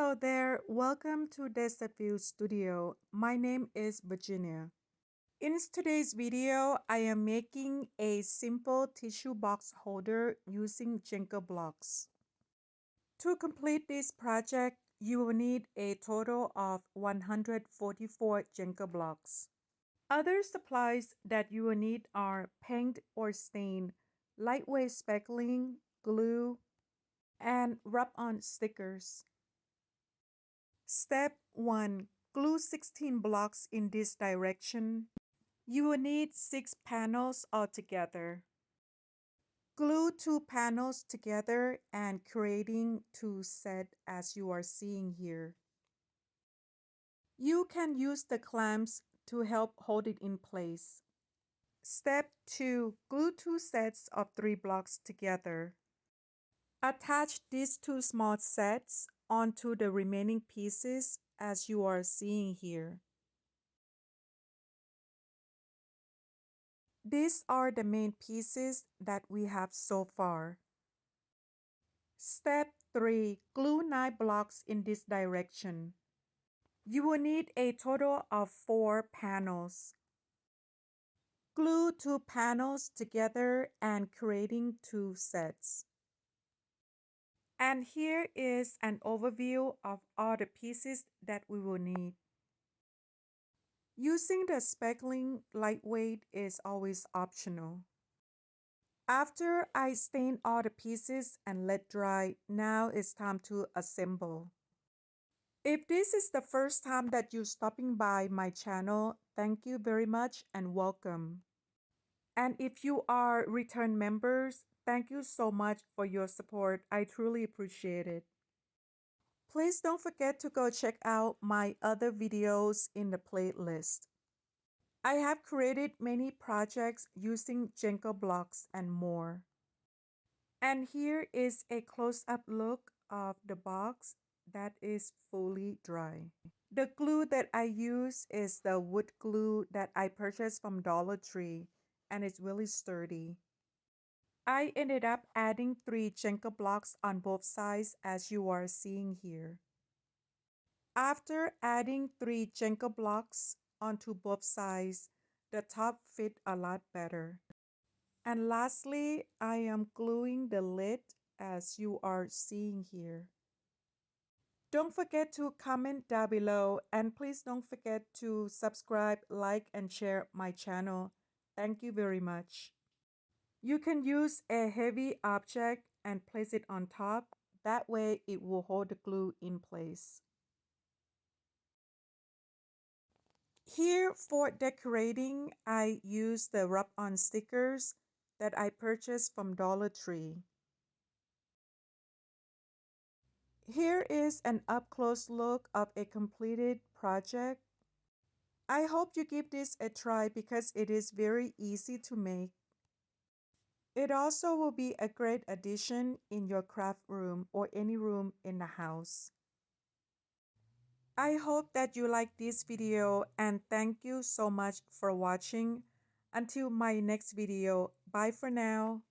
Hello there, welcome to Desert View Studio. My name is Virginia. In today's video, I am making a simple tissue box holder using Jenga blocks. To complete this project, you will need a total of 144 Jenga blocks. Other supplies that you will need are paint or stain, lightweight speckling, glue, and rub-on stickers. Step 1. Glue 16 blocks in this direction. You will need 6 panels altogether. Glue 2 panels together and creating 2 sets as you are seeing here. You can use the clamps to help hold it in place. Step 2. Glue 2 sets of 3 blocks together. Attach these 2 small sets onto the remaining pieces as you are seeing here. These are the main pieces that we have so far. Step 3. Glue 9 blocks in this direction. You will need a total of 4 panels. Glue 2 panels together and creating 2 sets. And here is an overview of all the pieces that we will need. Using the speckling lightweight is always optional. After I stain all the pieces and let dry, now it's time to assemble. If this is the first time that you're stopping by my channel, thank you very much and welcome. And if you are return members, thank you so much for your support. I truly appreciate it. Please don't forget to go check out my other videos in the playlist. I have created many projects using Jenga blocks and more. And here is a close-up look of the box that is fully dry. The glue that I use is the wood glue that I purchased from Dollar Tree, and it's really sturdy. I ended up adding 3 Jenga blocks on both sides as you are seeing here. After adding 3 Jenga blocks onto both sides, the top fit a lot better. And lastly, I am gluing the lid as you are seeing here. Don't forget to comment down below and please don't forget to subscribe, like, and share my channel. Thank you very much. You can use a heavy object and place it on top. That way it will hold the glue in place. Here for decorating, I use the rub-on stickers that I purchased from Dollar Tree. Here is an up-close look of a completed project. I hope you give this a try because it is very easy to make. It also will be a great addition in your craft room or any room in the house. I hope that you like this video and thank you so much for watching. Until my next video, bye for now.